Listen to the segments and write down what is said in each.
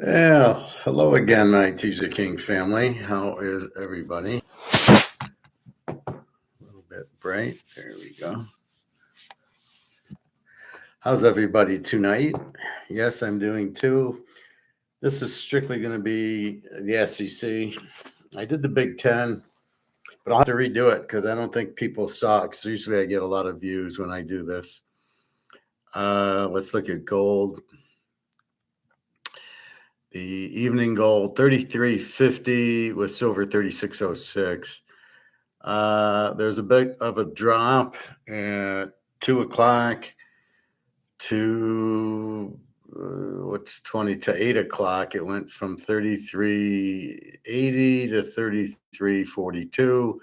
Yeah, hello again, my Teaserking family. How is everybody? A little bit bright. There we go. How's everybody tonight? Yes, I'm doing too. This is strictly going to be the SEC. I did the Big Ten, but I'll have to redo it because I don't think people saw it. Because usually I get a lot of views when I do this. Let's look at gold. The evening gold 33.50 with silver 36.06. There's a bit of a drop at 2 o'clock to what's 20 to 8 o'clock. It went from 33.80 to 33.42,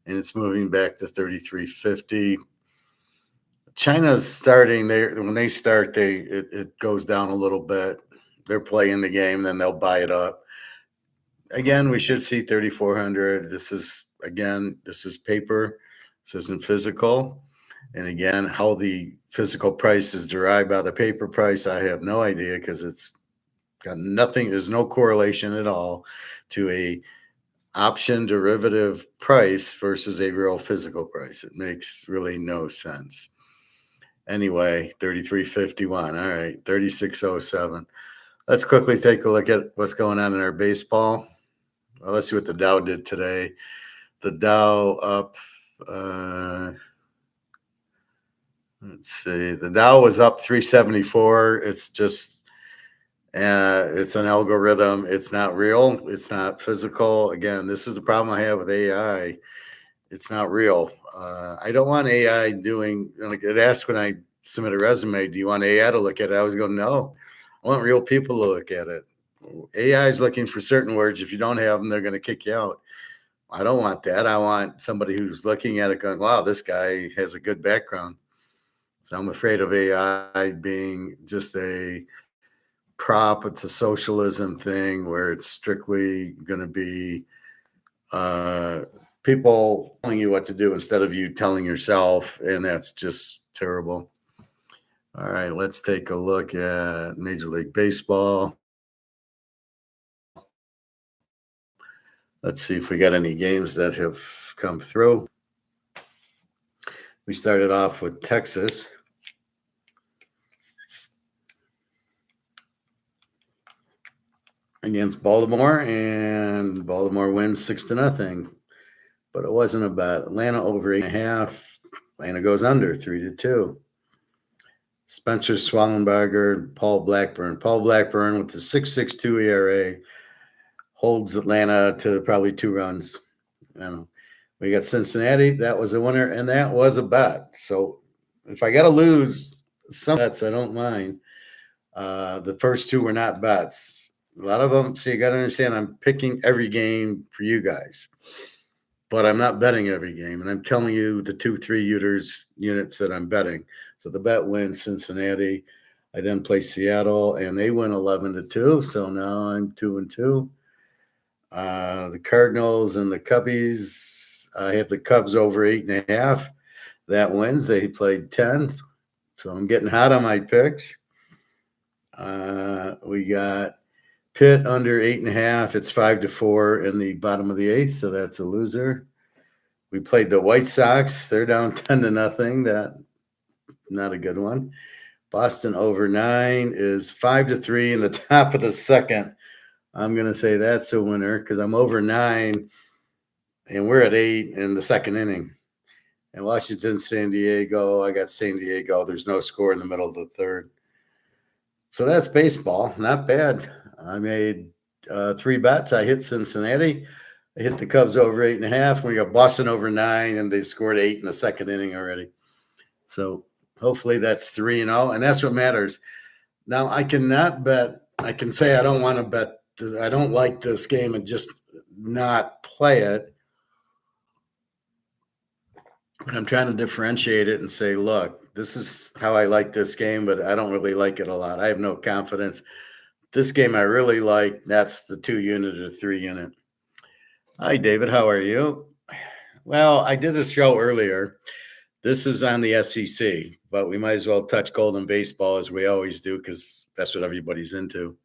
and it's moving back to 33.50. China's starting there. When they start, it goes down a little bit. They're playing the game, then they'll buy it up. Again, we should see 3,400. This is paper. This isn't physical. And again, how the physical price is derived by the paper price, I have no idea because it's got nothing. There's no correlation at all to a option derivative price versus a real physical price. It makes really no sense. Anyway, 33.51. All right, 36.07. Let's quickly take a look at what's going on in our baseball. Well, let's see what the Dow did today. The Dow up, let's see. The Dow was up 374. It's just, it's an algorithm. It's not real. It's not physical. Again, this is the problem I have with AI. It's not real. I don't want AI doing, like it asked when I submit a resume, do you want AI to look at it? I was going, no, I want real people to look at it. AI is looking for certain words. If you don't have them, they're going to kick you out. I don't want that. I want somebody who's looking at it going, wow, this guy has a good background. So I'm afraid of AI being just a prop. It's a socialism thing where it's strictly going to be people telling you what to do instead of you telling yourself. And that's just terrible. All right, let's take a look at Major League Baseball. Let's see if we got any games that have come through. We started off with Texas against Baltimore, and Baltimore wins 6-0. But it wasn't a bet. Atlanta over 8.5. Atlanta goes under 3-2. Spencer Swallenbarger, Paul Blackburn. Paul Blackburn with the 6.62 ERA holds Atlanta to probably 2 runs. I don't know. We got Cincinnati. That was a winner, and that was a bet. So if I got to lose some bets, I don't mind. The first 2 were not bets. A lot of them, so you got to understand, I'm picking every game for you guys. But I'm not betting every game, and I'm telling you the 2-3 units that I'm betting. So the bet wins Cincinnati. I then play Seattle, and they win 11-2. So now I'm 2-2. The Cardinals and the Cubbies. I have the Cubs over 8.5. That wins. They played 10. So I'm getting hot on my picks. We got Pitt under 8.5. It's 5-4 in the bottom of the 8th, so that's a loser. We played the White Sox. They're down 10-0. That not a good one. Boston over 9 is 5-3 in the top of the second. I'm going to say that's a winner because I'm over 9, and we're at 8 in the second inning. And Washington, San Diego, I got San Diego. There's no score in the middle of the third. So that's baseball. Not bad. I made 3 bets. I hit Cincinnati. I hit the Cubs over 8.5. We got Boston over 9, and they scored 8 in the second inning already. So hopefully that's 3-0, and that's what matters. Now I cannot bet. I can say I don't want to bet. I don't like this game and just not play it. But I'm trying to differentiate it and say, look, this is how I like this game, but I don't really like it a lot. I have no confidence. This game I really like. That's the 2-unit or 3-unit. Hi, David. How are you? Well, I did a show earlier. This is on the SEC, but we might as well touch gold and baseball as we always do because that's what everybody's into.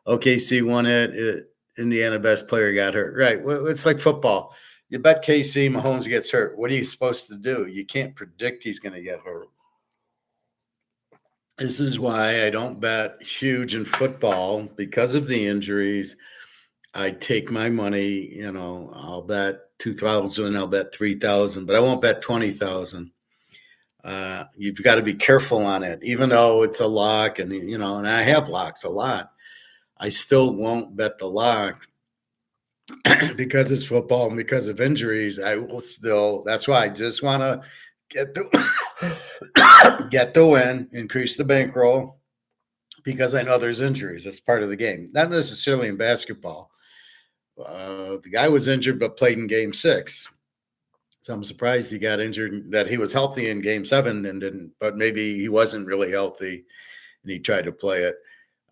OKC won it. Indiana best player got hurt. Right. Well, it's like football. You bet KC Mahomes gets hurt. What are you supposed to do? You can't predict he's going to get hurt. This is why I don't bet huge in football because of the injuries. I take my money, I'll bet 2,000, I'll bet 3,000, but I won't bet 20,000. You've got to be careful on it, even though it's a lock, and I have locks a lot. I still won't bet the lock because it's football and because of injuries. I will still. That's why I just want to get the win, increase the bankroll, because I know there's injuries. That's part of the game. Not necessarily in basketball. The guy was injured but played in Game 6. So I'm surprised he got injured, that he was healthy in Game 7 and didn't, but maybe he wasn't really healthy and he tried to play it.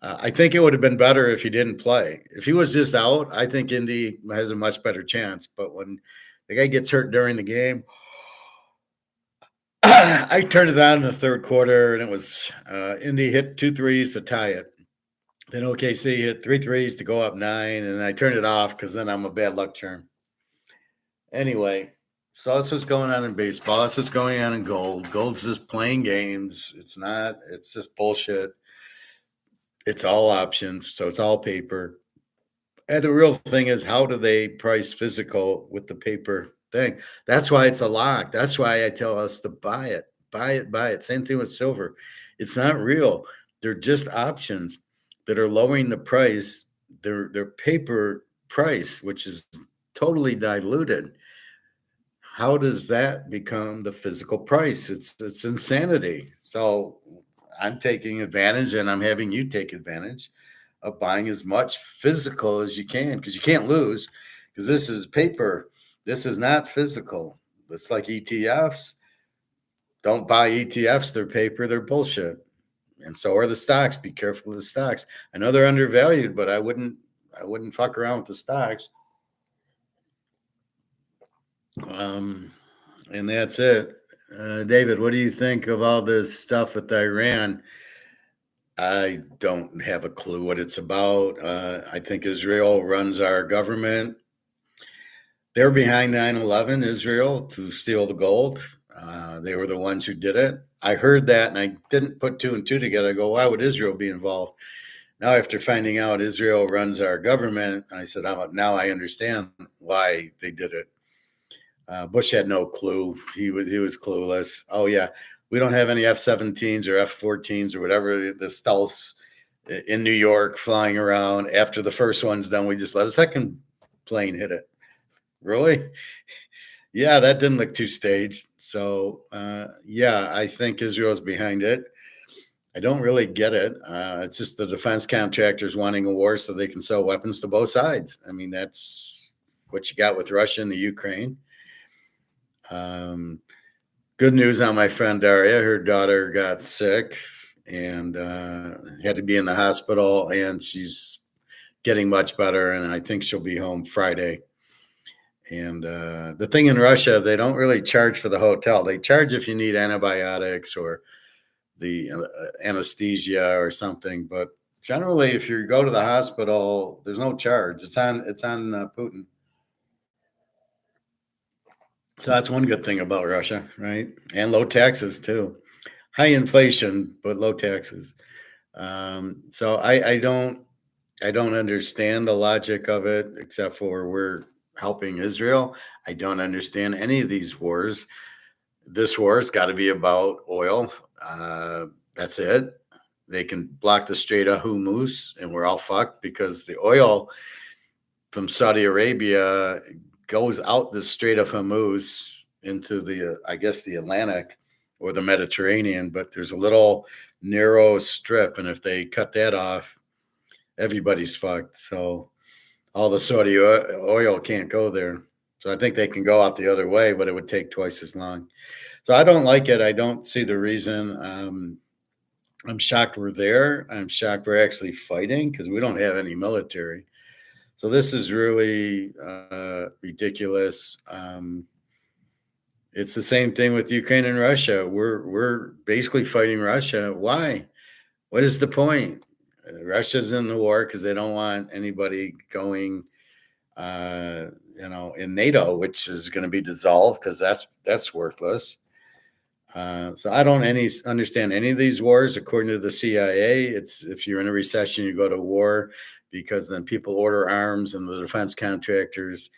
I think it would have been better if he didn't play. If he was just out, I think Indy has a much better chance. But when the guy gets hurt during the game, I turned it on in the third quarter, and it was Indy hit 2 threes to tie it. Then OKC hit 3 threes to go up 9, and I turned it off because then I'm a bad luck charm. Anyway, so that's what's going on in baseball. That's what's going on in gold. Gold's just playing games. It's just bullshit. It's all options, so it's all paper. And the real thing is, how do they price physical with the paper thing? That's why it's a lock. That's why I tell us to buy it, buy it, buy it. Same thing with silver. It's not real. They're just options that are lowering the price, their paper price, which is totally diluted. How does that become the physical price? It's insanity. So I'm taking advantage, and I'm having you take advantage of buying as much physical as you can, because you can't lose, because this is paper. This is not physical. It's like ETFs. Don't buy ETFs. They're paper. They're bullshit. And so are the stocks. Be careful of the stocks. I know they're undervalued, but I wouldn't fuck around with the stocks. And that's it. David, what do you think of all this stuff with Iran? I don't have a clue what it's about. I think Israel runs our government. They're behind 9/11, Israel, to steal the gold. They were the ones who did it. I heard that, and I didn't put 2 and 2 together. I go, why would Israel be involved? Now, after finding out Israel runs our government, I said, now I understand why they did it. Bush had no clue. He was clueless. Oh, yeah. We don't have any F-17s or F-14s or whatever, the stealths in New York flying around. After the first one's done, we just let a second plane hit it. Really? Yeah, that didn't look too staged. So, yeah, I think Israel's behind it. I don't really get it. It's just the defense contractors wanting a war so they can sell weapons to both sides. I mean, that's what you got with Russia and the Ukraine. Good news on my friend Daria. Her daughter got sick and had to be in the hospital, and she's getting much better, and I think she'll be home Friday. And the thing in Russia, they don't really charge for the hotel. They charge if you need antibiotics or the anesthesia or something. But generally, if you go to the hospital, there's no charge. It's on Putin. So that's one good thing about Russia, right? And low taxes too. High inflation, but low taxes. So I don't understand the logic of it, except for we're helping Israel. I don't understand any of these wars. This war has got to be about oil. That's it. They can block the Strait of Hormuz, and we're all fucked, because the oil from Saudi Arabia goes out the Strait of Hormuz into the, I guess, the Atlantic or the Mediterranean. But there's a little narrow strip, and if they cut that off, everybody's fucked. So all the Saudi oil can't go there. So I think they can go out the other way, but it would take twice as long. So I don't like it. I don't see the reason. I'm shocked we're there. I'm shocked we're actually fighting, because we don't have any military. So this is really ridiculous. It's the same thing with Ukraine and Russia. We're basically fighting Russia. Why? What is the point? Russia's in the war because they don't want anybody going, in NATO, which is going to be dissolved because that's worthless. So I don't understand any of these wars. According to the CIA, it's if you're in a recession, you go to war because then people order arms and the defense contractors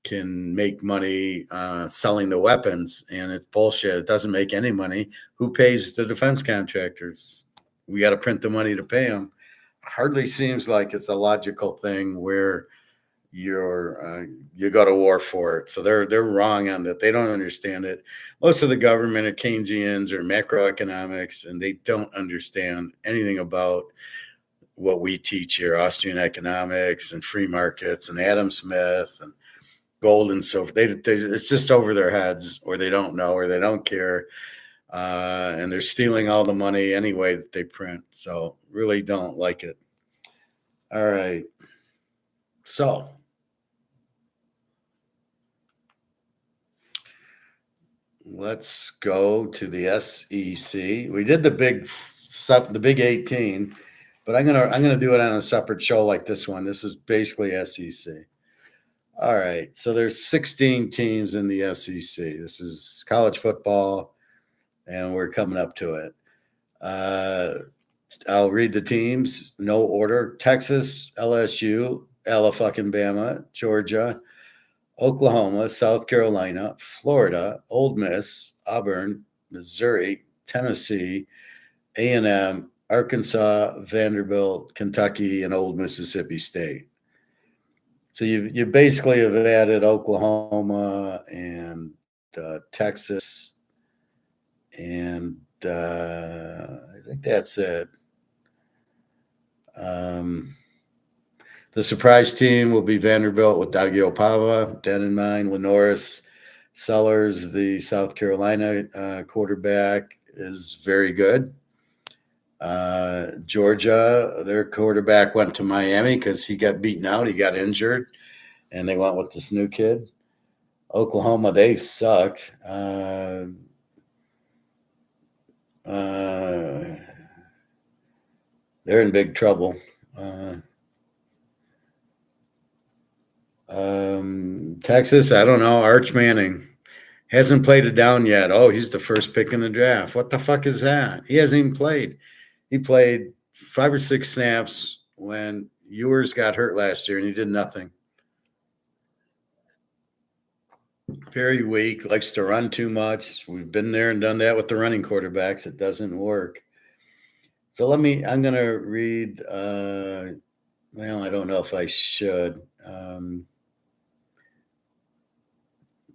can make money selling the weapons, and it's bullshit. It doesn't make any money. Who pays the defense contractors? We got to print the money to pay them. Hardly seems like it's a logical thing where you go to war for it. So they're wrong on that. They don't understand it. Most of the government are Keynesians or macroeconomics, and they don't understand anything about what we teach here: Austrian economics and free markets and Adam Smith and gold and silver. It's just over their heads, or they don't know, or they don't care, and they're stealing all the money anyway that they print. So really don't like it. All right. So let's go to the SEC. We did the big 18, but I'm gonna do it on a separate show like this one. This is basically SEC. All right, so there's 16 teams in the SEC. This is college football, and we're coming up to it. I'll read the teams, no order: Texas, LSU, Alabama, Georgia, Oklahoma, South Carolina, Florida, Ole Miss, Auburn, Missouri, Tennessee, A&M, Arkansas, Vanderbilt, Kentucky, and Old Mississippi State. So you basically have added Oklahoma and Texas, and I think that's it. The surprise team will be Vanderbilt with Tagovailoa, dead in mind. Lenoris Sellers, the South Carolina quarterback, is very good. Georgia, their quarterback went to Miami because he got beaten out. He got injured, and they went with this new kid. Oklahoma, they suck. They're in big trouble. Texas, I don't know. Arch Manning hasn't played it down yet. Oh, he's the first pick in the draft. What the fuck is that? He hasn't even played. He played 5 or 6 snaps when Ewers got hurt last year, and he did nothing. Very weak, likes to run too much. We've been there and done that with the running quarterbacks. It doesn't work. So I'm going to read, well, I don't know if I should.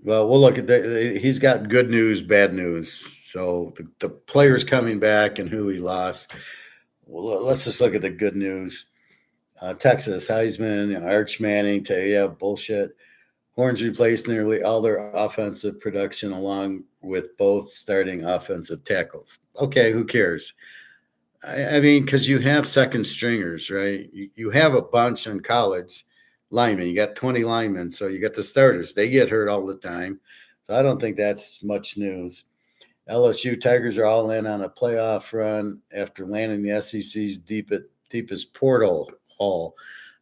Well, we'll look at he's got good news, bad news. So the players coming back and who he lost. Well, let's just look at the good news. Texas, Heisman, Arch Manning, bullshit. Horns replaced nearly all their offensive production along with both starting offensive tackles. Okay, who cares? I mean, because you have second stringers, right? You have a bunch in college linemen. You got 20 linemen, so you got the starters. They get hurt all the time. So I don't think that's much news. LSU Tigers are all in on a playoff run after landing the SEC's deepest portal hole.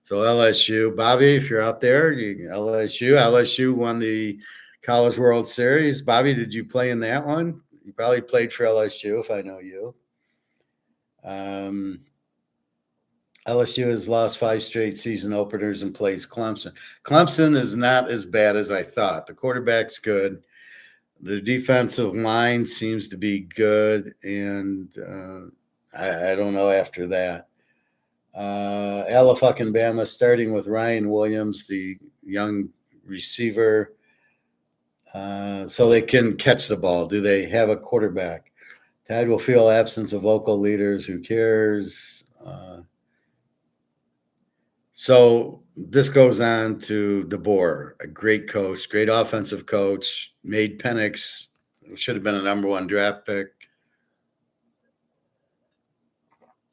So LSU, Bobby, if you're out there, LSU won the College World Series. Bobby, did you play in that one? You probably played for LSU, if I know you. LSU has lost 5 straight season openers and plays Clemson. Clemson is not as bad as I thought. The quarterback's good. The defensive line seems to be good, and I don't know after that. Alabama starting with Ryan Williams, the young receiver, so they can catch the ball. Do they have a quarterback? Tide will feel absence of local leaders. Who cares? So this goes on to DeBoer, a great coach, great offensive coach, made Penix, should have been a number 1 draft pick.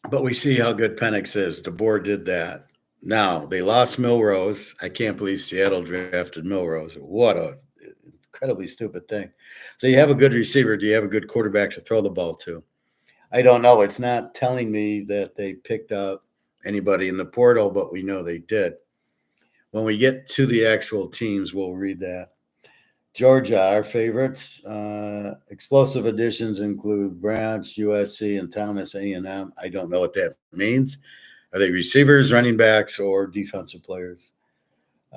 But we see how good Penix is. DeBoer did that. Now, they lost Milrose. I can't believe Seattle drafted Milrose. What a incredibly stupid thing. So you have a good receiver. Do you have a good quarterback to throw the ball to? I don't know. It's not telling me that they picked up anybody in the portal, but we know they did. When we get to the actual teams, we'll read that. Georgia, our favorites. Explosive additions include Branch, USC, and Thomas A&M. I don't know what that means. Are they receivers, running backs, or defensive players?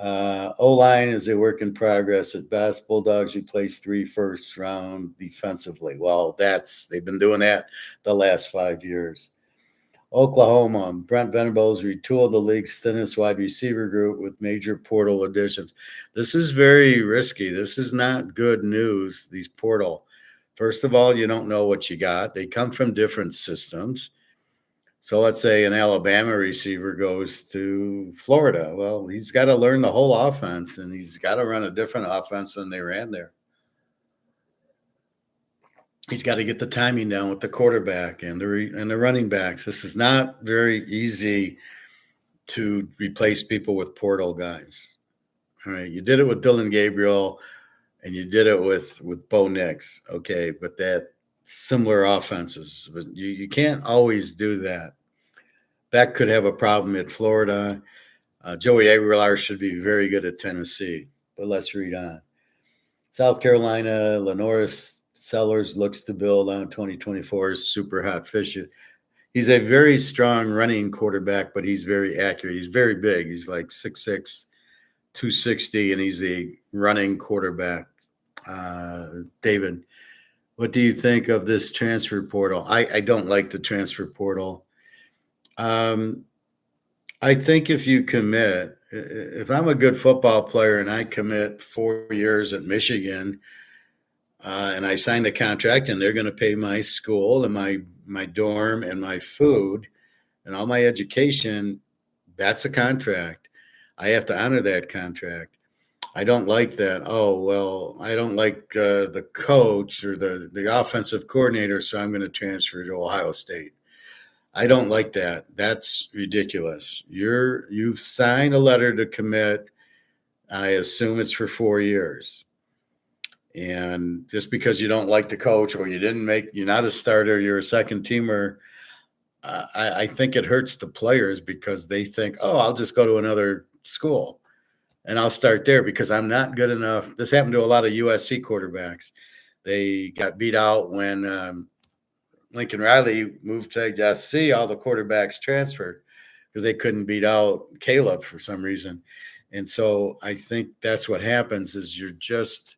O-line is a work in progress at best. Bulldogs replaced 3 first-round defensively. Well, they've been doing that the last 5 years. Oklahoma, Brent Venables retooled the league's thinnest wide receiver group with major portal additions. This is very risky. This is not good news, these portal. First of all, you don't know what you got. They come from different systems. So let's say an Alabama receiver goes to Florida. Well, he's got to learn the whole offense, and he's got to run a different offense than they ran there. He's got to get the timing down with the quarterback and the running backs. This is not very easy to replace people with portal guys. All right, you did it with Dylan Gabriel, and you did it with Bo Nix. Okay, but that similar offenses, but you can't always do that. That could have a problem at Florida. Joey Aguilar should be very good at Tennessee. But let's read on. South Carolina, Lenoris Sellers looks to build on 2024's super hot fish. He's a very strong running quarterback, but he's very accurate. He's very big. He's like 6'6", 260, and he's a running quarterback. David, what do you think of this transfer portal? I don't like the transfer portal. I think if you commit, if I'm a good football player and I commit 4 years at Michigan, and I sign the contract, and they're going to pay my school and my dorm and my food and all my education, that's a contract. I have to honor that contract. I don't like that. Oh, well, I don't like the coach or the offensive coordinator, so I'm going to transfer to Ohio State. I don't like that. That's ridiculous. You've signed a letter to commit. I assume it's for 4 years. And just because you don't like the coach or you're not a starter, you're a second teamer, I think it hurts the players because they think, oh, I'll just go to another school and I'll start there because I'm not good enough. This happened to a lot of USC quarterbacks. They got beat out when Lincoln Riley moved to SC. All the quarterbacks transferred because they couldn't beat out Caleb for some reason. And so I think that's what happens is you're just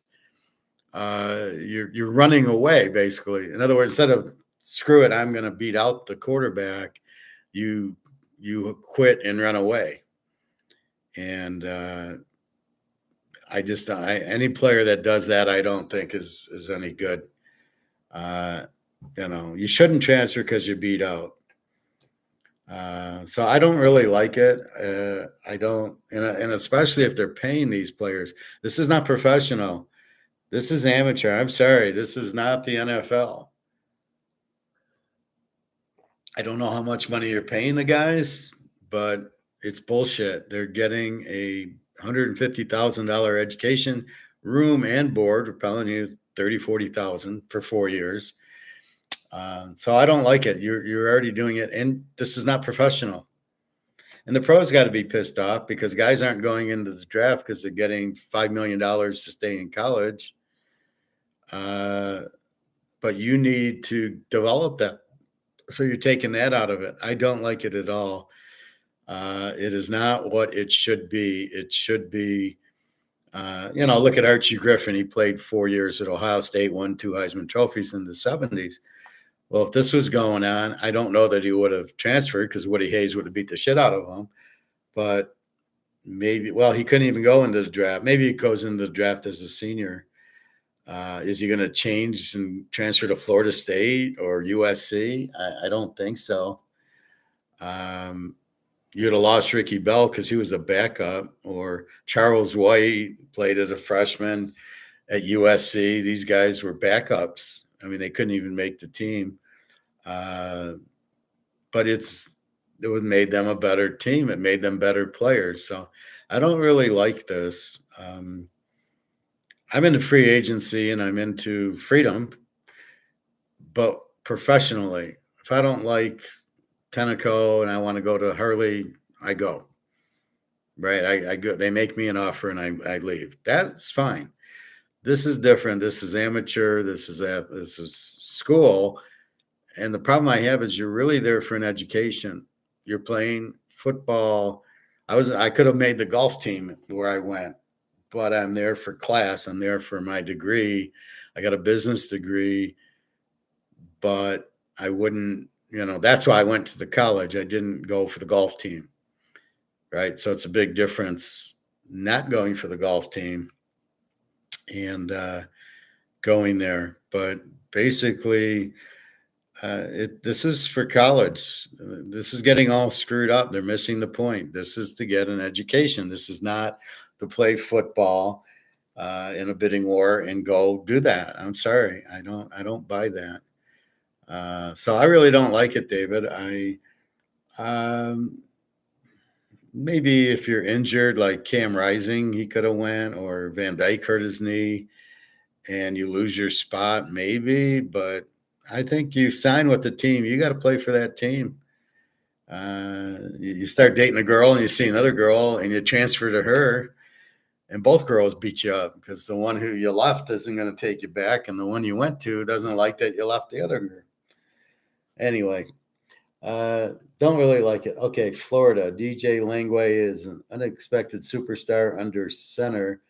you're running away, basically. In other words, instead of screw it, I'm going to beat out the quarterback, you quit and run away. And any player that does that, I don't think is any good. You shouldn't transfer because you're beat out. So I don't really like it. I don't, and especially if they're paying these players. This is not professional. This is amateur. I'm sorry. This is not the NFL. I don't know how much money you're paying the guys, but it's bullshit. They're getting a $150,000 education, room and board. We're telling you $30,000-$40,000 for 4 years. So I don't like it. You're already doing it, and this is not professional. And the pros got to be pissed off because guys aren't going into the draft because they're getting $5 million to stay in college. But you need to develop that. So you're taking that out of it. I don't like it at all. It is not what it should be. It should be, look at Archie Griffin. He played 4 years at Ohio State, won 2 Heisman trophies in the 70s. Well, if this was going on, I don't know that he would have transferred because Woody Hayes would have beat the shit out of him. But maybe, he couldn't even go into the draft. Maybe he goes into the draft as a senior. Is he going to change and transfer to Florida State or USC? I don't think so. You'd have lost Ricky Bell because he was a backup, or Charles White played as a freshman at USC. These guys were backups. I mean, they couldn't even make the team. But it made them a better team. It made them better players. So I don't really like this. I'm into free agency and I'm into freedom, but professionally, if I don't like Tenneco and I want to go to Hurley, I go. Right. I go. They make me an offer and I leave. That's fine. This is different. This is amateur. This is school. And the problem I have is you're really there for an education. You're playing football. I could have made the golf team where I went, but I'm there for class. I'm there for my degree. I got a business degree, but I wouldn't, that's why I went to the college. I didn't go for the golf team. Right. So it's a big difference not going for the golf team and going there. But basically, this is for college. This is getting all screwed up. They're missing the point. This is to get an education. This is not to play football in a bidding war and go do that. I'm sorry, I don't buy that. So I really don't like it, David. Maybe if you're injured, like Cam Rising, he could have went, or Van Dyke hurt his knee, and you lose your spot, maybe. But I think you sign with the team. You got to play for that team. You start dating a girl and you see another girl and you transfer to her, and both girls beat you up because the one who you left isn't going to take you back, and the one you went to doesn't like that you left the other girl. Anyway, don't really like it. Okay, Florida. DJ Langway is an unexpected superstar under center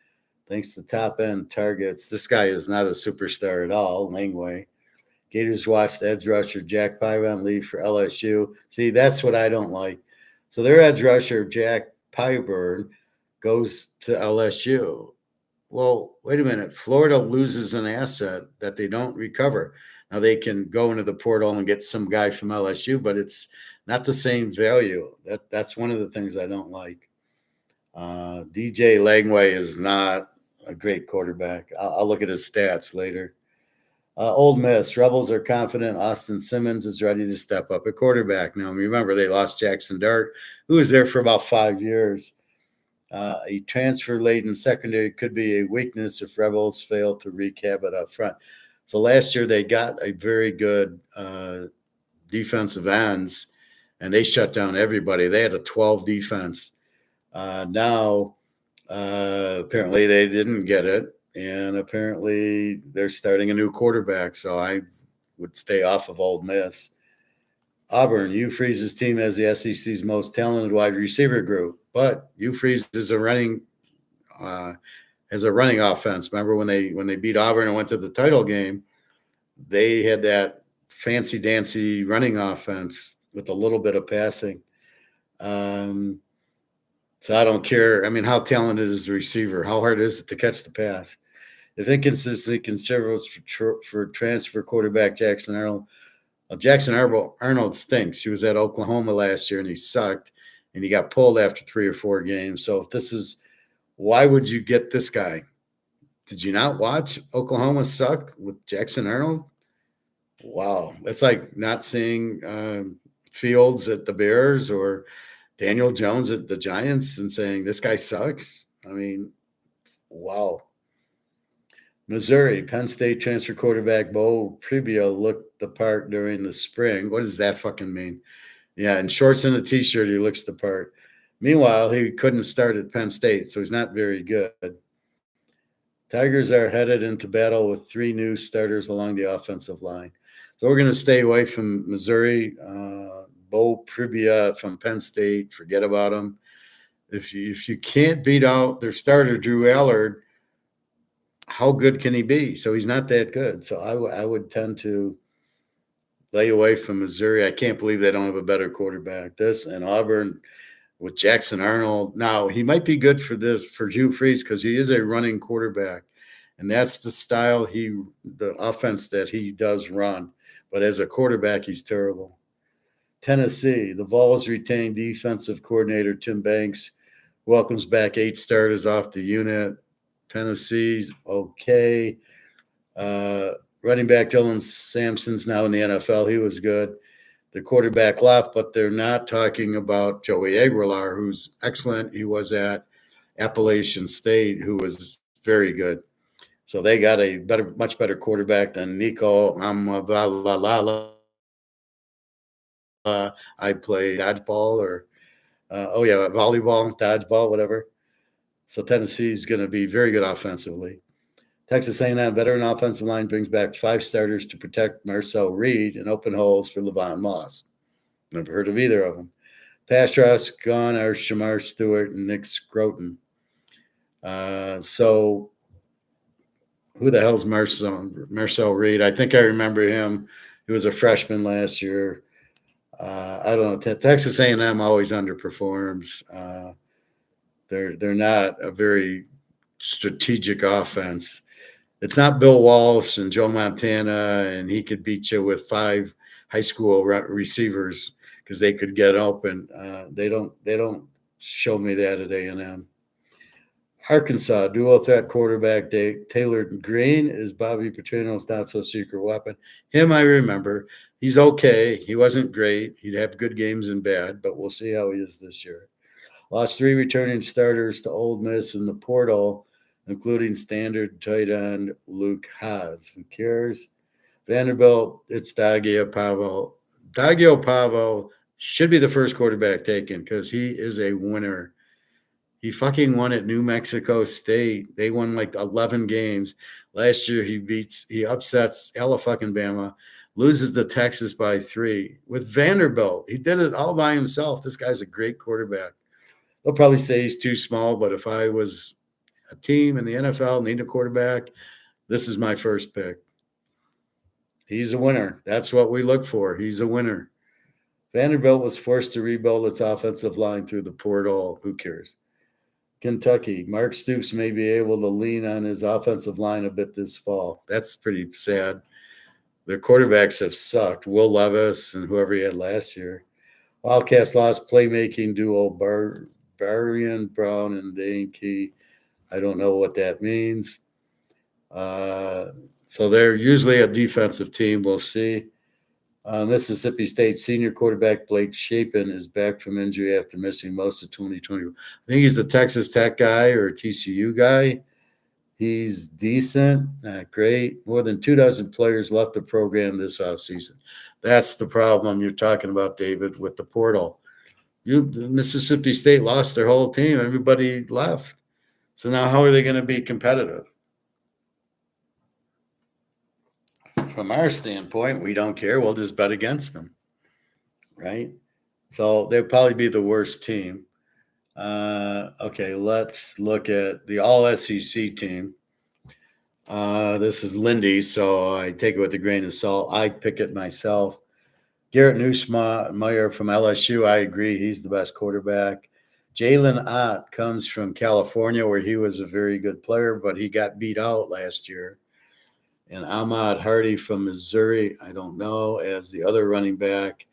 thanks to top-end targets. This guy is not a superstar at all, Langway. Gators watched edge rusher Jack Pyburn leave for LSU. See, that's what I don't like. So their edge rusher, Jack Pyburn, goes to LSU. Well, wait a minute. Florida loses an asset that they don't recover. Now they can go into the portal and get some guy from LSU, but it's not the same value. That's one of the things I don't like. DJ Langway is not a great quarterback. I'll look at his stats later. Ole Miss, Rebels are confident Austin Simmons is ready to step up at quarterback. Now, remember, they lost Jackson Dart, who was there for about 5 years. A transfer-laden secondary could be a weakness if Rebels fail to recap it up front. So last year they got a very good defensive ends, and they shut down everybody. They had a 12 defense. Now, apparently they didn't get it, and apparently they're starting a new quarterback, so I would stay off of Ole Miss. Auburn, Hugh Freeze's team has the SEC's most talented wide receiver group, but Hugh Freeze is has a running offense. Remember when they beat Auburn and went to the title game, they had that fancy dancy running offense with a little bit of passing. So I don't care. I mean, how talented is the receiver? How hard is it to catch the pass? If inconsistency conservatives for transfer quarterback Jackson Arnold, Jackson Arnold stinks. He was at Oklahoma last year and he sucked, and he got pulled after 3 or 4 games. So if this is, why would you get this guy? Did you not watch Oklahoma suck with Jackson Arnold? Wow, that's like not seeing Fields at the Bears or Daniel Jones at the Giants and saying this guy sucks. I mean, wow. Missouri, Penn State transfer quarterback Bo Pribia looked the part during the spring. What does that fucking mean? Yeah, in shorts and a t-shirt, he looks the part. Meanwhile, he couldn't start at Penn State, so he's not very good. Tigers are headed into battle with 3 new starters along the offensive line. So we're going to stay away from Missouri. Bo Pribia from Penn State, forget about him. If you can't beat out their starter, Drew Allard, how good can he be? So he's not that good. So I would tend to lay away from Missouri. I can't believe they don't have a better quarterback. This and Auburn with Jackson Arnold. Now, he might be good for Hugh Freeze because he is a running quarterback. And that's the style the offense that he does run. But as a quarterback, he's terrible. Tennessee, the Vols retained defensive coordinator Tim Banks, welcomes back 8 starters off the unit. Tennessee's okay. Running back Dylan Sampson's now in the NFL. He was good. The quarterback left, but they're not talking about Joey Aguilar, who's excellent. He was at Appalachian State, who was very good. So they got a much better quarterback than Nico Amalalalala. I play dodgeball or volleyball, dodgeball, whatever. So Tennessee's going to be very good offensively. Texas A&M veteran offensive line brings back 5 starters to protect Marcel Reed and open holes for Levon Moss. Never heard of either of them. Pass rush gone are Shamar Stewart and Nick Scroton. So who the hell's Marcel Reed? I think I remember him. He was a freshman last year. I don't know. Texas A&M always underperforms. They're not a very strategic offense. It's not Bill Walsh and Joe Montana, and he could beat you with 5 high school receivers because they could get open. They don't show me that at A&M. Arkansas dual threat quarterback Taylor Green is Bobby Petrino's not so secret weapon. Him I remember. He's okay. He wasn't great. He'd have good games and bad, but we'll see how he is this year. Lost 3 returning starters to Ole Miss in the portal, including standard tight end Luke Haas. Who cares? Vanderbilt, it's Daggio Pavo. Daggio Pavo should be the first quarterback taken because he is a winner. He fucking won at New Mexico State. They won like 11 games. Last year he upsets Alabama, loses to Texas by 3. With Vanderbilt, he did it all by himself. This guy's a great quarterback. They'll probably say he's too small, but if I was a team in the NFL, need a quarterback, this is my first pick. He's a winner. That's what we look for. He's a winner. Vanderbilt was forced to rebuild its offensive line through the portal. Who cares? Kentucky, Mark Stoops may be able to lean on his offensive line a bit this fall. That's pretty sad. Their quarterbacks have sucked. Will Levis and whoever he had last year. Wildcats lost playmaking duo Barian Brown and Dane Key. I don't know what that means. So they're usually a defensive team. We'll see. Mississippi State senior quarterback Blake Shapen is back from injury after missing most of 2020. I think he's a Texas Tech guy or a TCU guy. He's decent, not great. More than 24 players left the program this offseason. That's the problem you're talking about, David, with the portal. Mississippi State lost their whole team. Everybody left. So now how are they going to be competitive? From our standpoint, we don't care. We'll just bet against them, right? So they'll probably be the worst team. Okay, let's look at the All-SEC team. This is Lindy, so I take it with a grain of salt. I pick it myself. Garrett Nussmeier from LSU, I agree. He's the best quarterback. Jalen Ott comes from California, where he was a very good player, but he got beat out last year. And Ahmad Hardy from Missouri, I don't know, as the other running back.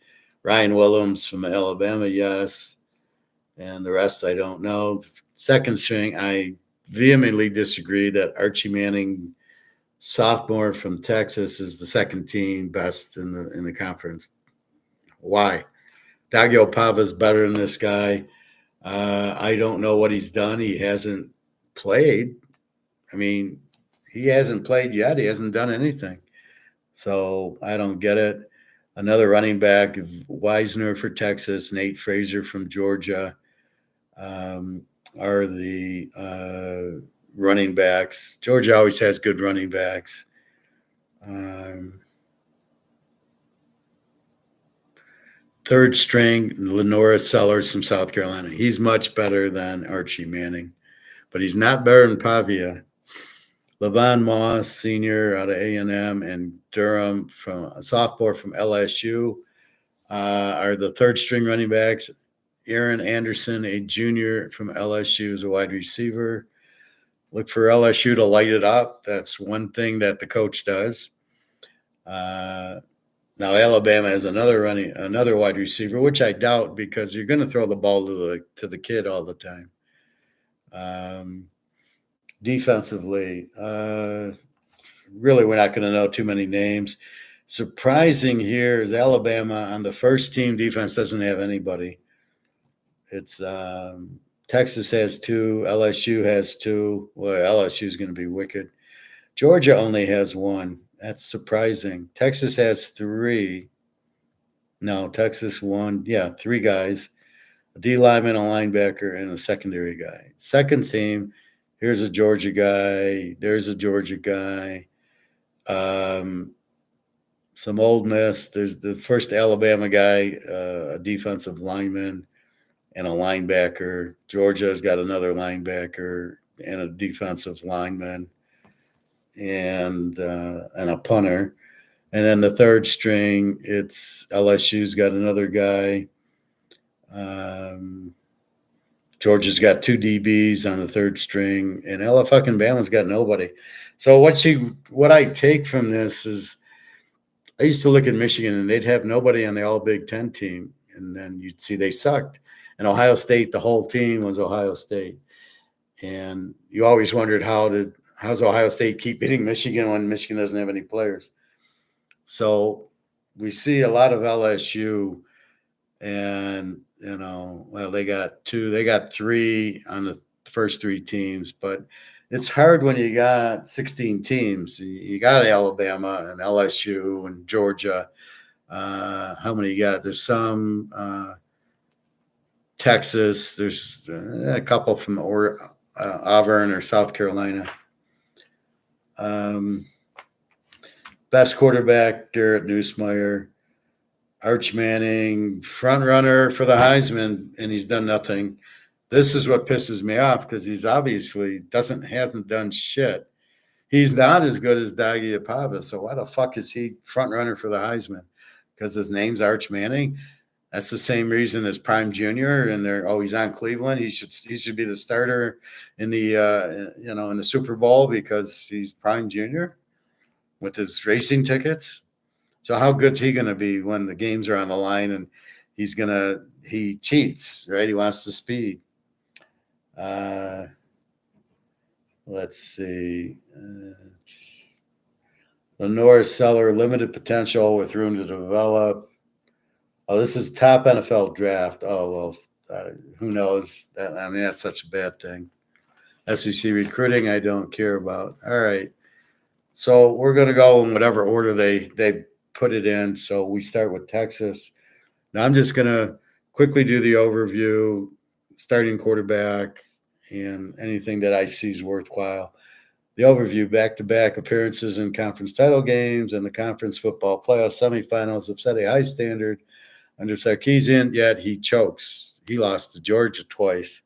Ryan Williams from Alabama, yes. And the rest I don't know. Second string, I vehemently disagree that Archie Manning, sophomore from Texas, is the second team best in the conference. Why? Daggio Pava is better than this guy. I don't know what he's done. He hasn't played. I mean, he hasn't played yet. He hasn't done anything. So I don't get it. Another running back, Wisner for Texas, Nate Frazier from Georgia, are the running backs. Georgia always has good running backs. Third string, Lenora Sellers from South Carolina. He's much better than Archie Manning, but he's not better than Pavia. Levon Moss, senior out of A&M, and Durham, from a sophomore from LSU, are the third string running backs. Aaron Anderson, a junior from LSU, is a wide receiver. Look for LSU to light it up. That's one thing that the coach does. Now Alabama has another wide receiver, which I doubt because you're going to throw the ball to the kid all the time. Defensively, really, we're not going to know too many names. Surprising here is Alabama on the first team defense doesn't have anybody. It's Texas has 2, LSU has 2. Well, LSU is going to be wicked. Georgia only has 1. That's surprising. Texas has 3. No, Texas won. Yeah, three guys: a D lineman, a linebacker, and a secondary guy. Second team, here's a Georgia guy. There's a Georgia guy. Um, some Old Miss. There's the first Alabama guy, a defensive lineman, and a linebacker. Georgia's got another linebacker and a defensive lineman and a punter. And then the third string, it's LSU's got another guy. Um, Georgia's got two DBs on the third string, and LA fucking Bama's got nobody. So what I take from this is I used to look at Michigan and they'd have nobody on the All Big Ten team, and then you'd see they sucked. And Ohio State, the whole team was Ohio State, and you always wondered how's Ohio State keep beating Michigan when Michigan doesn't have any players. So we see a lot of LSU, and well, they got three on the first three teams, but it's hard when you got 16 teams. You got Alabama and LSU and Georgia. How many you got? There's some Texas. There's a couple from Auburn or South Carolina. Best quarterback, Garrett Nussmeier. Arch Manning, front runner for the Heisman, and he's done nothing. This is what pisses me off because he's obviously hasn't done shit. He's not as good as Dagiapava, so why the fuck is he front runner for the Heisman? Because his name's Arch Manning. That's the same reason as Prime Junior, and he's on Cleveland. He should be the starter in the in the Super Bowl because he's Prime Junior with his racing tickets. So how good's he going to be when the games are on the line and he cheats, right? He wants the speed. Let's see. Lenore Seller, limited potential with room to develop. Oh, this is top NFL draft. Oh, well, who knows? That's such a bad thing. SEC recruiting, I don't care about. All right. So we're going to go in whatever order they put it in. So we start with Texas. Now I'm just going to quickly do the overview, starting quarterback, and anything that I see is worthwhile. The overview: back-to-back appearances in conference title games and the conference football playoff semifinals have set a high standard under Sarkisian, yet he chokes. He lost to Georgia twice.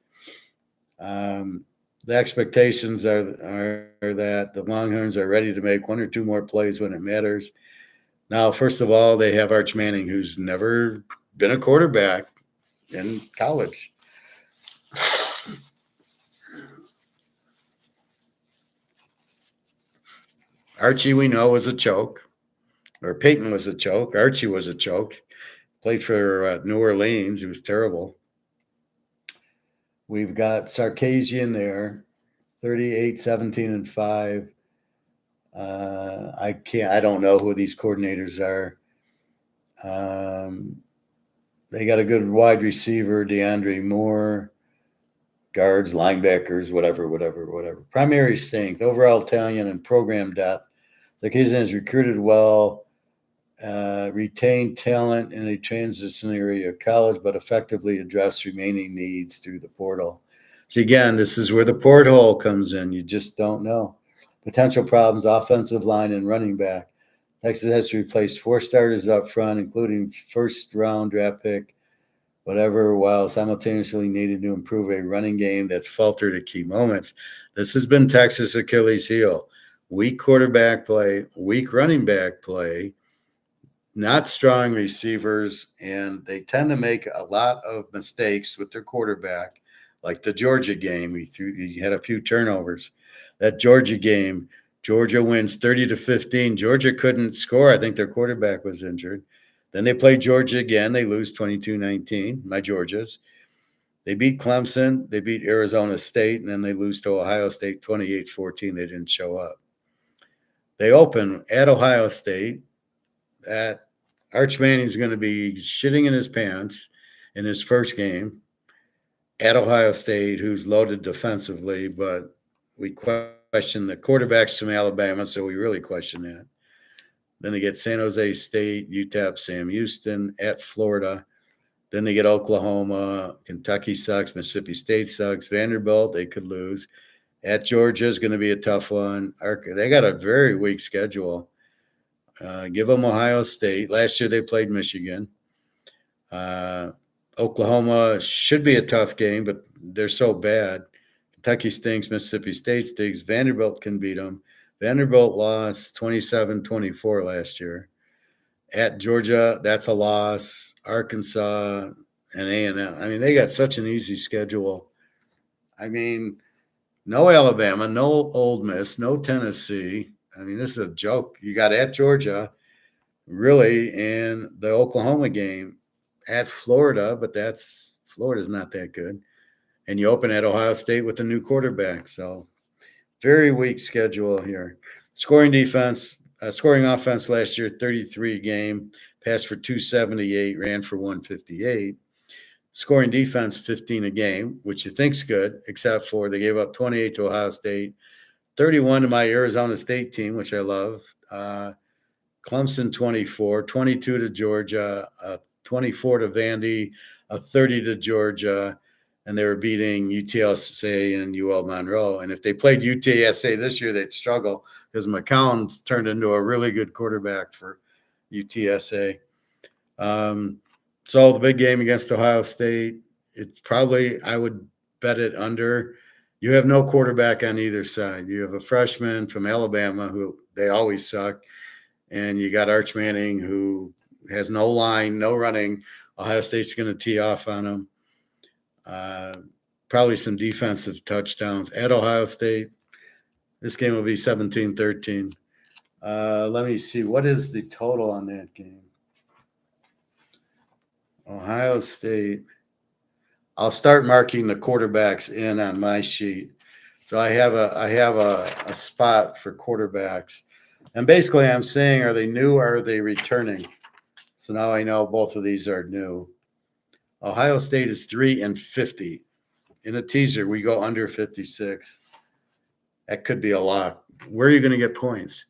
The expectations are that the Longhorns are ready to make one or two more plays when it matters. Now, first of all, they have Arch Manning, who's never been a quarterback in college. Archie, we know, was a choke, or Peyton was a choke. Archie was a choke. Played for New Orleans. He was terrible. We've got Sarkisian there, 38, 17, and 5. I don't know who these coordinators are. They got a good wide receiver, DeAndre Moore, guards, linebackers, whatever. Primary strength, overall talent, and program depth. Sarkisian has recruited well, retained talent in a transitionary college, but effectively addressed remaining needs through the portal. So again, this is where the porthole comes in. You just don't know. Potential problems: offensive line and running back. Texas has to replace 4 starters up front, including first-round draft pick, whatever, while simultaneously needed to improve a running game that faltered at key moments. This has been Texas' Achilles heel. Weak quarterback play, weak running back play, not strong receivers, and they tend to make a lot of mistakes with their quarterback, like the Georgia game. He had a few turnovers. That Georgia game, Georgia wins 30-15. Georgia couldn't score. I think their quarterback was injured. Then they play Georgia again. They lose 22-19, my Georgias. They beat Clemson. They beat Arizona State, and then they lose to Ohio State 28-14. They didn't show up. They open at Ohio State. Arch Manning's going to be shitting in his pants in his first game at Ohio State, who's loaded defensively, but we question the quarterbacks from Alabama, so we really question that. Then they get San Jose State, UTEP, Sam Houston, at Florida. Then they get Oklahoma. Kentucky sucks. Mississippi State sucks. Vanderbilt, they could lose. At Georgia is going to be a tough one. They got a very weak schedule. Give them Ohio State. Last year they played Michigan. Oklahoma should be a tough game, but they're so bad. Kentucky stinks. Mississippi State stinks. Vanderbilt can beat them. Vanderbilt lost 27-24 last year. At Georgia, that's a loss. Arkansas and A&M. I mean, they got such an easy schedule. I mean, no Alabama, no Ole Miss, no Tennessee. I mean, this is a joke. You got at Georgia, really, and the Oklahoma game at Florida, but Florida's not that good. And you open at Ohio State with a new quarterback. So very weak schedule here. Scoring offense last year, 33 game, passed for 278, ran for 158. Scoring defense, 15 a game, which you think's good, except for they gave up 28 to Ohio State, 31 to my Arizona State team, which I love. Clemson, 24, 22 to Georgia, 24 to Vandy, 30 to Georgia, and they were beating UTSA and UL Monroe. And if they played UTSA this year, they'd struggle because McCown's turned into a really good quarterback for UTSA. So the big game against Ohio State, it's probably, I would bet it under. You have no quarterback on either side. You have a freshman from Alabama who they always suck, and you got Arch Manning who has no line, no running. Ohio State's going to tee off on him. Probably some defensive touchdowns at Ohio State. This game will be 17-13. Let me see. What is the total on that game? Ohio State. I'll start marking the quarterbacks in on my sheet. So I have a spot for quarterbacks. And basically I'm saying, are they new or are they returning? So now I know both of these are new. Ohio State is 3-50. In a teaser, we go under 56. That could be a lot. Where are you going to get points?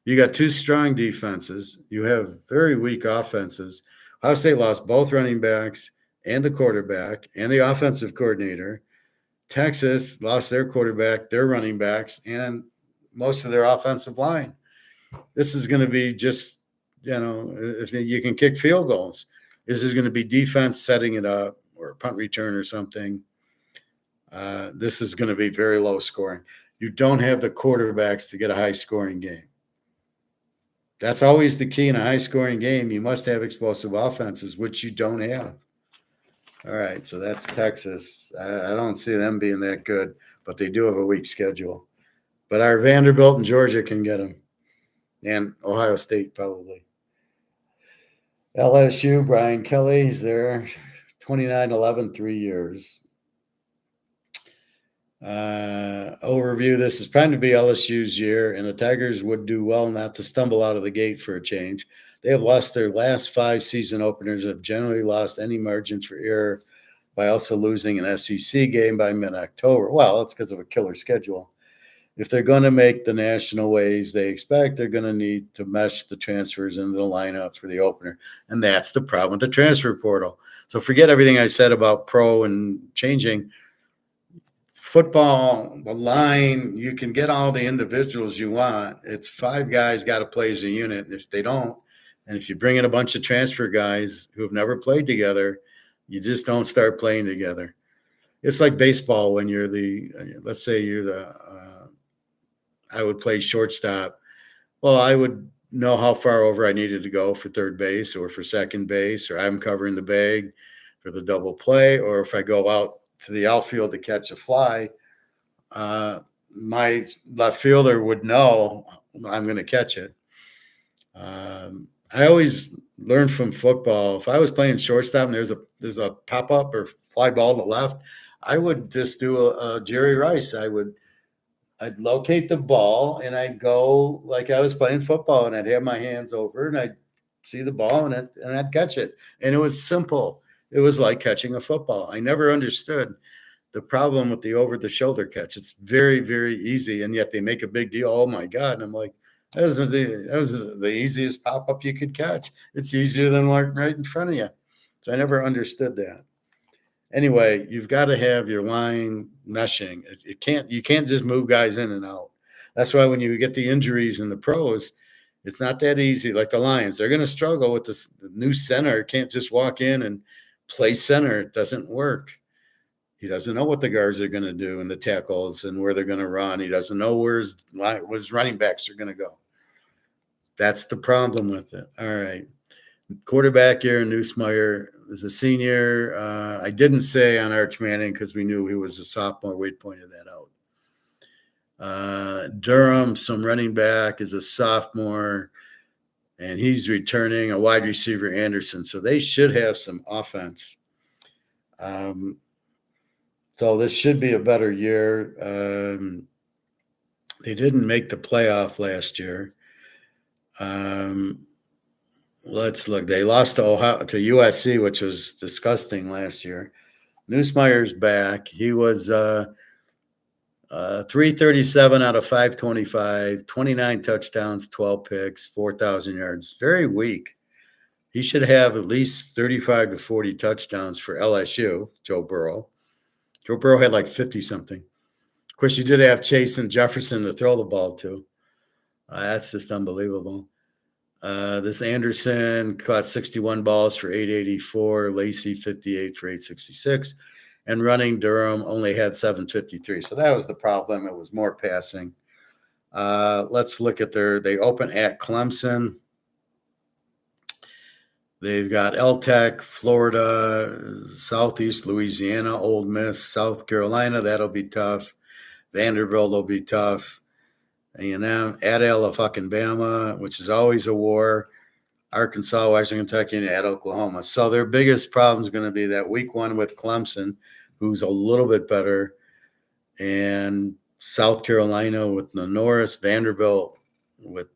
You got two strong defenses. You have very weak offenses. Ohio State lost both running backs and the quarterback and the offensive coordinator. Texas lost their quarterback, their running backs, and most of their offensive line. This is going to be just, if you can kick field goals. This is going to be defense setting it up or a punt return or something. This is going to be very low scoring. You don't have the quarterbacks to get a high-scoring game. That's always the key in a high-scoring game. You must have explosive offenses, which you don't have. All right, so that's Texas. I don't see them being that good, but they do have a weak schedule. But our Vanderbilt and Georgia can get them, and Ohio State probably. LSU, Brian Kelly, he's there, 29-11, 3 years. Overview, this is trying to be LSU's year, and the Tigers would do well not to stumble out of the gate for a change. They have lost their last 5 season openers and have generally lost any margin for error by also losing an SEC game by mid-October. Well, that's because of a killer schedule. If they're going to make the national waves they expect, they're going to need to mesh the transfers into the lineup for the opener. And that's the problem with the transfer portal. So forget everything I said about pro and changing. Football, the line, you can get all the individuals you want. It's 5 guys got to play as a unit. And if they don't, and if you bring in a bunch of transfer guys who have never played together, you just don't start playing together. It's like baseball when you're let's say you're I would play shortstop. Well, I would know how far over I needed to go for third base or for second base, or I'm covering the bag for the double play, or if I go out to the outfield to catch a fly, my left fielder would know I'm going to catch it. I always learned from football. If I was playing shortstop and there's a pop-up or fly ball to the left, I would just do a Jerry Rice. I'd locate the ball and I'd go like I was playing football, and I'd have my hands over and I'd see the ball and I'd catch it. And it was simple. It was like catching a football. I never understood the problem with the over-the-shoulder catch. It's very, very easy, and yet they make a big deal. Oh, my God. And I'm like, That was the easiest pop up you could catch. It's easier than right in front of you. So I never understood that. Anyway, you've got to have your line meshing. You can't just move guys in and out. That's why when you get the injuries in the pros, it's not that easy. Like the Lions, they're going to struggle with this. The new center can't just walk in and play center. It doesn't work. He doesn't know what the guards are going to do and the tackles and where they're going to run. He doesn't know where his running backs are going to go. That's the problem with it. All right. Quarterback Aaron Neusmeyer is a senior. I didn't say on Arch Manning because we knew he was a sophomore. Wade pointed that out. Durham, some running back, is a sophomore, and he's returning. A wide receiver, Anderson. So they should have some offense. So this should be a better year. They didn't make the playoff last year. Let's look. They lost to USC, which was disgusting last year. Neusmeyer's back. He was 337 out of 525, 29 touchdowns, 12 picks, 4,000 yards. Very weak. He should have at least 35 to 40 touchdowns for LSU, Joe Burrow. Joe Burrow had like 50-something. Of course, you did have Chase and Jefferson to throw the ball to. That's just unbelievable. This Anderson caught 61 balls for 884, Lacey 58 for 866, and running Durham only had 753. So that was the problem. It was more passing. Let's look at they open at Clemson. They've got Tech, Florida, Southeast Louisiana, Ole Miss, South Carolina. That'll be tough. Vanderbilt will be tough. A&M, at Alabama, which is always a war. Arkansas, Washington, Kentucky, and at Oklahoma. So their biggest problem is going to be that week one with Clemson, who's a little bit better, and South Carolina with the Norris, Vanderbilt with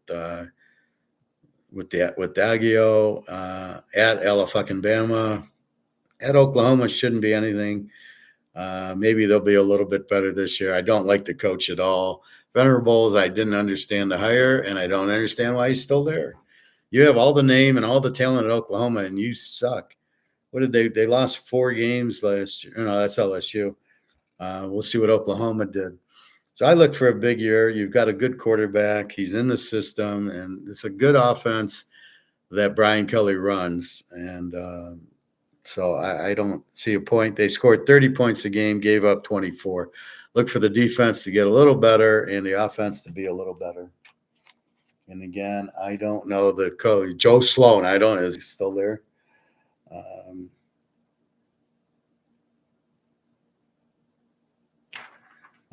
Daggio, at Alabama. At Oklahoma shouldn't be anything. Maybe they'll be a little bit better this year. I don't like the coach at all. Venables, I didn't understand the hire, and I don't understand why he's still there. You have all the name and all the talent at Oklahoma, and you suck. What did they lost 4 games last year? No, that's LSU. We'll see what Oklahoma did. So I look for a big year. You've got a good quarterback. He's in the system, and it's a good offense that Brian Kelly runs. And so I don't see a point. They scored 30 points a game, gave up 24. Look for the defense to get a little better and the offense to be a little better. And again, I don't know the coach. Joe Sloan, is he still there?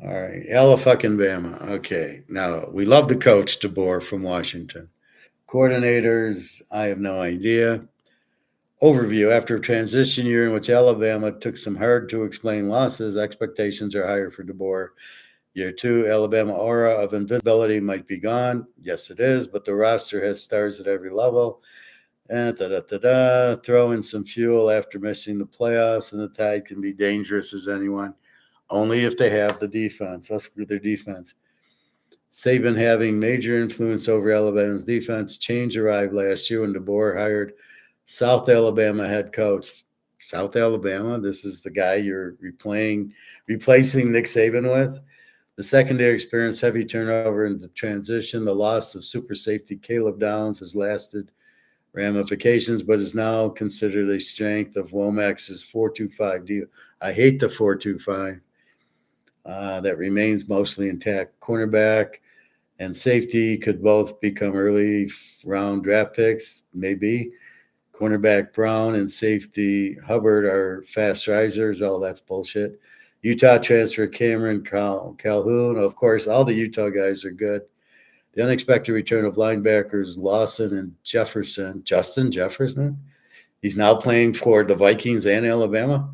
All right, Alabama. Okay, now we love the coach, DeBoer from Washington. Coordinators, I have no idea. Overview. After a transition year in which Alabama took some hard-to-explain losses, expectations are higher for DeBoer. Year 2, Alabama aura of invincibility might be gone. Yes, it is, but the roster has stars at every level. And throw in some fuel after missing the playoffs, and the Tide can be dangerous as anyone. Only if they have the defense. Let's look at their defense. Saban having major influence over Alabama's defense. Change arrived last year when DeBoer hired South Alabama head coach. South Alabama, this is the guy you're replacing Nick Saban with. The secondary experienced heavy turnover in the transition. The loss of super safety Caleb Downs has lasted ramifications, but is now considered a strength of Womack's 4-2-5 deal. I hate the 4-2-5. That remains mostly intact. Cornerback and safety could both become early round draft picks, maybe. Cornerback Brown and safety Hubbard are fast risers. Oh, that's bullshit. Utah transfer Cameron Calhoun. Of course, all the Utah guys are good. The unexpected return of linebackers Lawson and Jefferson. Justin Jefferson. He's now playing for the Vikings and Alabama.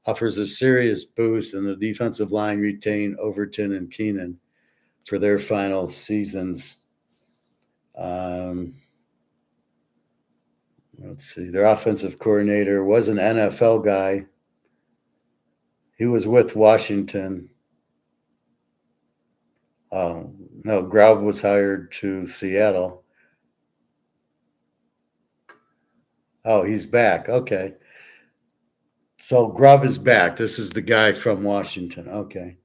Offers a serious boost, and the defensive line retained Overton and Keenan for their final seasons. Let's see. Their offensive coordinator was an NFL guy. He was with Washington. No, No, Grubb was hired to Seattle. Oh, he's back. Okay. So Grubb is back. This is the guy from Washington. Okay.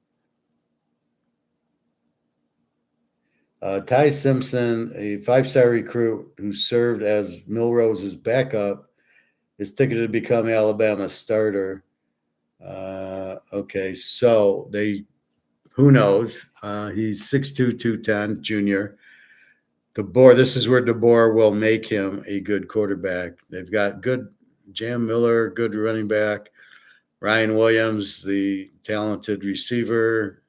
Ty Simpson, a five-star recruit who served as Milrose's backup, is ticketed to become Alabama's starter. Okay, so who knows? He's 6'2", 210, junior. This is where DeBoer will make him a good quarterback. They've got good Jam Miller, good running back. Ryan Williams, the talented receiver.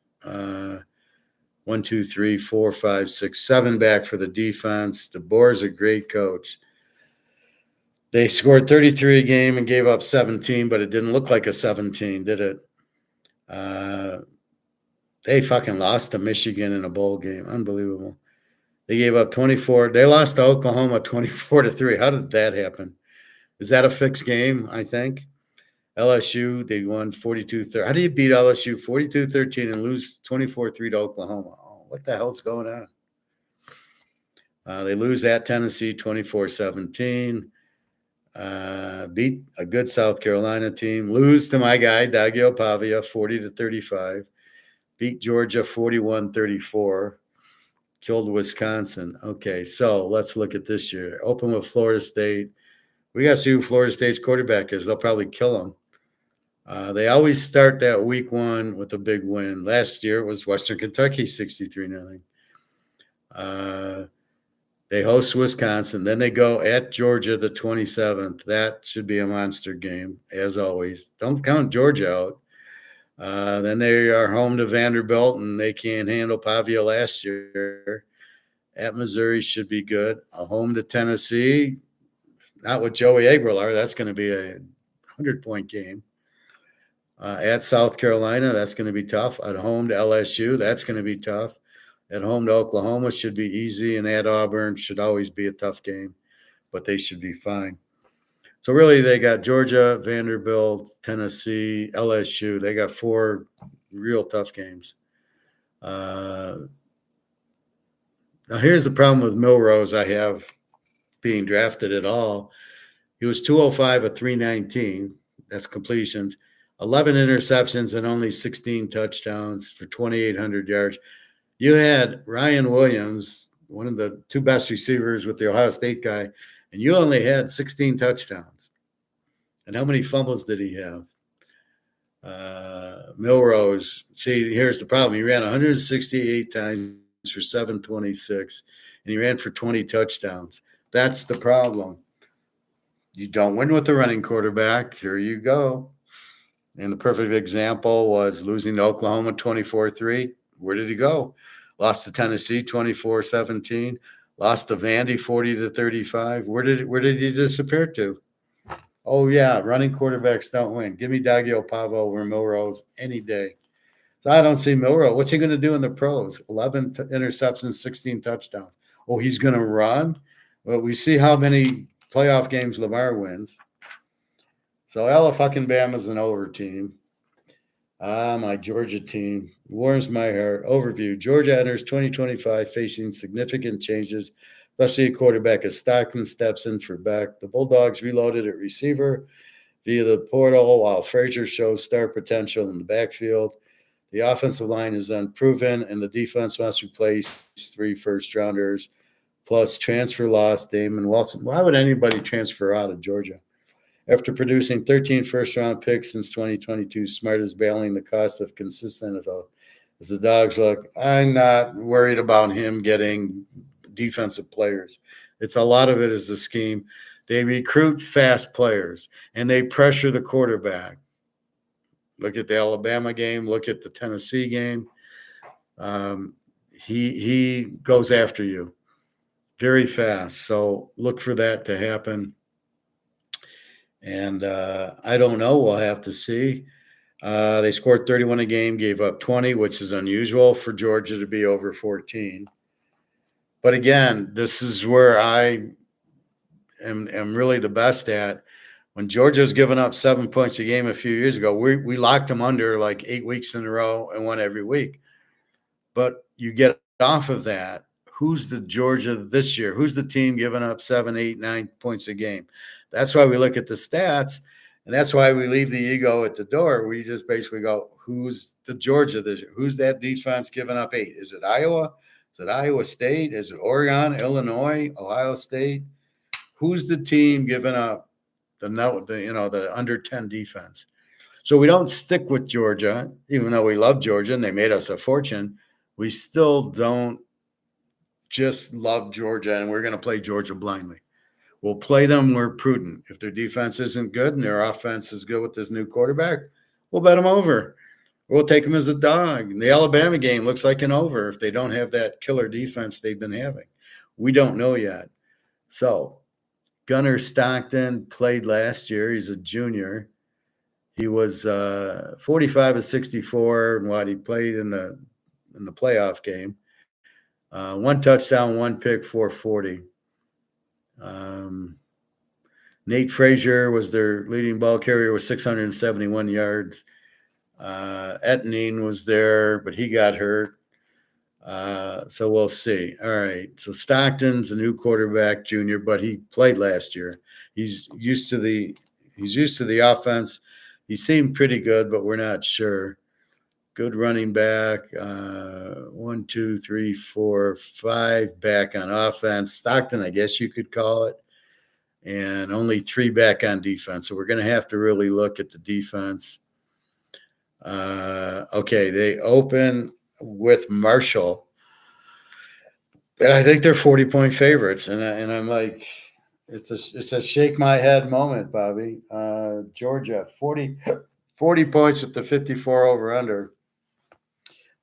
1, 2, 3, 4, 5, 6, 7 back for the defense. DeBoer's a great coach. They scored 33 a game and gave up 17, but it didn't look like a 17, did it? They fucking lost to Michigan in a bowl game. Unbelievable. They gave up 24. They lost to Oklahoma 24-3. How did that happen? Is that a fixed game, I think? LSU, they won 42-13. How do you beat LSU 42-13 and lose 24-3 to Oklahoma? Oh, what the hell's going on? They lose at Tennessee 24-17. Beat a good South Carolina team. Lose to my guy, Daggio Pavia, 40-35. Beat Georgia 41-34. Killed Wisconsin. Okay, so let's look at this year. Open with Florida State. We got to see who Florida State's quarterback is. They'll probably kill him. They always start that week one with a big win. Last year it was Western Kentucky 63-0. They host Wisconsin. Then they go at Georgia the 27th. That should be a monster game, as always. Don't count Georgia out. Then they are home to Vanderbilt, and they can't handle Pavia last year. At Missouri should be good. A home to Tennessee. Not with Joey Aguilar. That's going to be a 100-point game. At South Carolina, that's going to be tough. At home to LSU, that's going to be tough. At home to Oklahoma should be easy, and at Auburn should always be a tough game, but they should be fine. So really, they got Georgia, Vanderbilt, Tennessee, LSU. They got 4 real tough games. Now, here's the problem with Milrose I have being drafted at all. He was 205 of 319. That's completions. 11 interceptions and only 16 touchdowns for 2,800 yards. You had Ryan Williams, one of the 2 best receivers with the Ohio State guy, and you only had 16 touchdowns. And how many fumbles did he have? Milrose, see, here's the problem. He ran 168 times for 726, and he ran for 20 touchdowns. That's the problem. You don't win with the running quarterback. Here you go. And the perfect example was losing to Oklahoma 24-3. Where did he go? Lost to Tennessee 24-17. Lost to Vandy 40-35. Where did he disappear to? Oh, yeah, running quarterbacks don't win. Give me Daggio Pavo over Milrose any day. So I don't see Milrose. What's he going to do in the pros? 11 interceptions, 16 touchdowns. Oh, he's going to run? Well, we see how many playoff games Lamar wins. So Alabama's an over team. My Georgia team warms my heart. Overview. Georgia enters 2025 facing significant changes, especially a quarterback as Stockton steps in for Beck. The Bulldogs reloaded at receiver via the portal while Frazier shows star potential in the backfield. The offensive line is unproven, and the defense must replace 3 first-rounders plus transfer loss Damon Wilson. Why would anybody transfer out of Georgia? After producing 13 first-round picks since 2022, Smart is bailing the cost of consistent NFL. As the Dogs look, I'm not worried about him getting defensive players. It's a lot of it is the scheme. They recruit fast players, and they pressure the quarterback. Look at the Alabama game. Look at the Tennessee game. He goes after you very fast. So look for that to happen. And I don't know. We'll have to see. They scored 31 a game, gave up 20, which is unusual for Georgia to be over 14. But again, this is where I am really the best at. When Georgia's given up 7 points a game a few years ago, we locked them under like 8 weeks in a row and won every week. But you get off of that, who's the Georgia this year? Who's the team giving up 7, 8, 9 points a game? That's why we look at the stats, and that's why we leave the ego at the door. We just basically go, who's the Georgia this year? Who's that defense giving up 8? Is it Iowa? Is it Iowa State? Is it Oregon, Illinois, Ohio State? Who's the team giving up the under 10 defense? So we don't stick with Georgia, even though we love Georgia and they made us a fortune. We still don't just love Georgia and we're going to play Georgia blindly. We'll play them. We're prudent. If their defense isn't good and their offense is good with this new quarterback, we'll bet them over. We'll take them as a dog. And the Alabama game looks like an over if they don't have that killer defense they've been having. We don't know yet. So Gunnar Stockton played last year. He's a junior. He was 45 of 64 and what he played in the playoff game. 1 touchdown, 1 pick, 440. Nate Frazier was their leading ball carrier with 671 yards. Etnine was there, but he got hurt. So we'll see. All right. So Stockton's a new quarterback, junior, but he played last year. He's used to the offense. He seemed pretty good, but we're not sure. Good running back. 1, 2, 3, 4, 5 back on offense. Stockton, I guess you could call it. And only 3 back on defense. So we're going to have to really look at the defense. Okay, they open with Marshall. And I think they're 40-point favorites. And I'm like, it's a shake my head moment, Bobby. Georgia, 40 points with the 54 over under.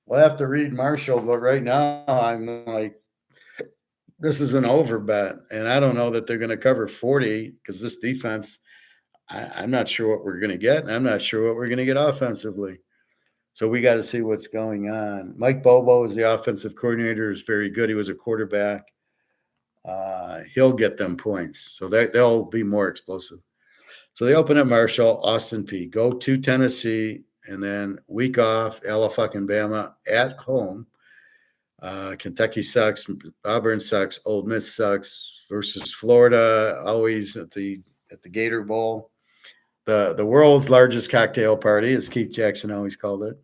We'll have to read Marshall, but right now I'm like, this is an over bet. And I don't know that they're going to cover 40 because this defense, I'm not sure what we're going to get. And I'm not sure what we're going to get offensively. So we got to see what's going on. Mike Bobo is the offensive coordinator, is very good. He was a quarterback. He'll get them points. So they'll be more explosive. So they open at Marshall, Austin Peay. Go to Tennessee, and then week off, Alabama at home. Kentucky sucks. Auburn sucks. Ole Miss sucks. Versus Florida, always at the Gator Bowl. The world's largest cocktail party, as Keith Jackson always called it.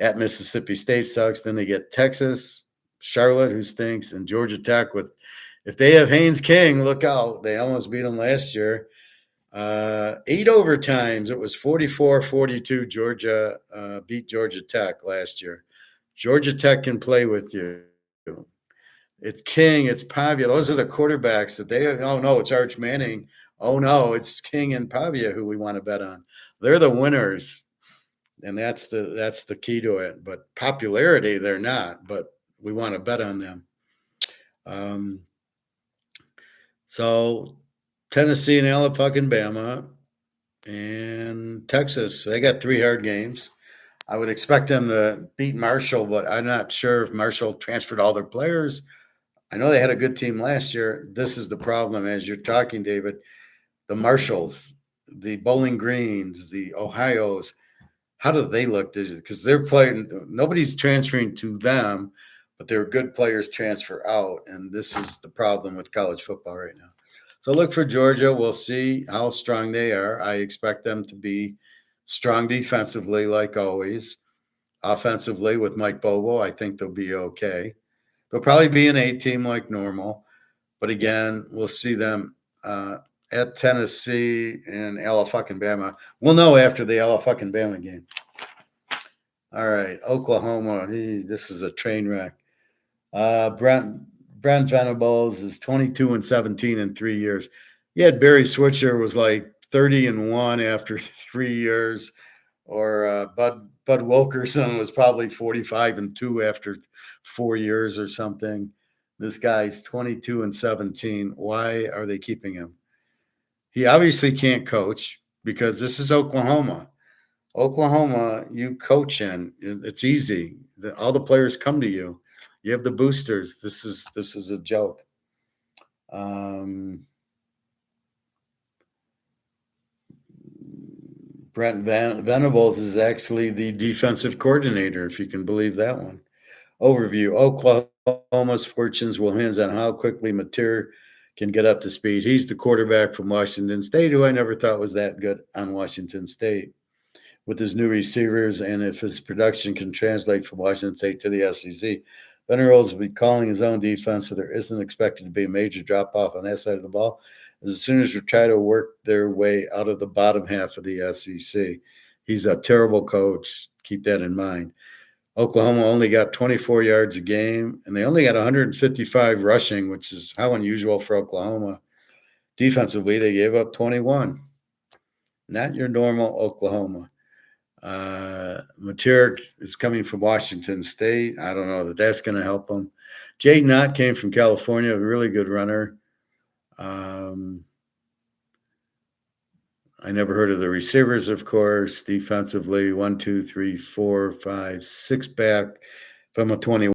At Mississippi State sucks. Then they get Texas, Charlotte, who stinks, and Georgia Tech with, if they have Haynes King, look out. They almost beat them last year. 8 overtimes. It was 44-42. Georgia beat Georgia Tech last year. Georgia Tech can play with you. It's King, it's Pavia. Those are the quarterbacks that oh no, it's Arch Manning. Oh no, it's King and Pavia who we want to bet on. They're the winners. And that's the key to it. But popularity, they're not. But we want to bet on them. So Tennessee and Alabama and Texas, they got 3 hard games. I would expect them to beat Marshall, but I'm not sure if Marshall transferred all their players. I know they had a good team last year. This is the problem as you're talking, David. The Marshalls, the Bowling Greens, the Ohios, how do they look? Because they're playing, nobody's transferring to them, but their good players transfer out. And this is the problem with college football right now. So look for Georgia. We'll see how strong they are. I expect them to be strong defensively, like always. Offensively, with Mike Bobo, I think they'll be okay. They'll probably be an A team like normal. But again, we'll see them at Tennessee and Alabama. We'll know after the Alabama game. All right, Oklahoma. This is a train wreck. Brent Venables is 22-17 in 3 years. You had Barry Switzer was like 30-1 after 3 years, or Bud Wilkerson was probably 45-2 after 4 years or something. This guy's 22-17. Why are they keeping him? He obviously can't coach because this is Oklahoma. Oklahoma, you coach in. It's easy. All the players come to you. You have the boosters. This is a joke. Brent Venables is actually the defensive coordinator, if you can believe that one. Overview. Oklahoma's fortunes will hinge on how quickly Mater can get up to speed. He's the quarterback from Washington State, who I never thought was that good on Washington State. With his new receivers, and if his production can translate from Washington State to the SEC, Venables will be calling his own defense, so there isn't expected to be a major drop off on that side of the ball. As soon as we try to work their way out of the bottom half of the SEC, he's a terrible coach. Keep that in mind. Oklahoma only got 24 yards a game, and they only got 155 rushing, which is how unusual for Oklahoma. Defensively, they gave up 21. Not your normal Oklahoma. Materik is coming from Washington State. I don't know that that's going to help him. Jaden Ott came from California, a really good runner. I never heard of the receivers, of course. Defensively, 1, 2, 3, 4, 5, 6 back from a 21.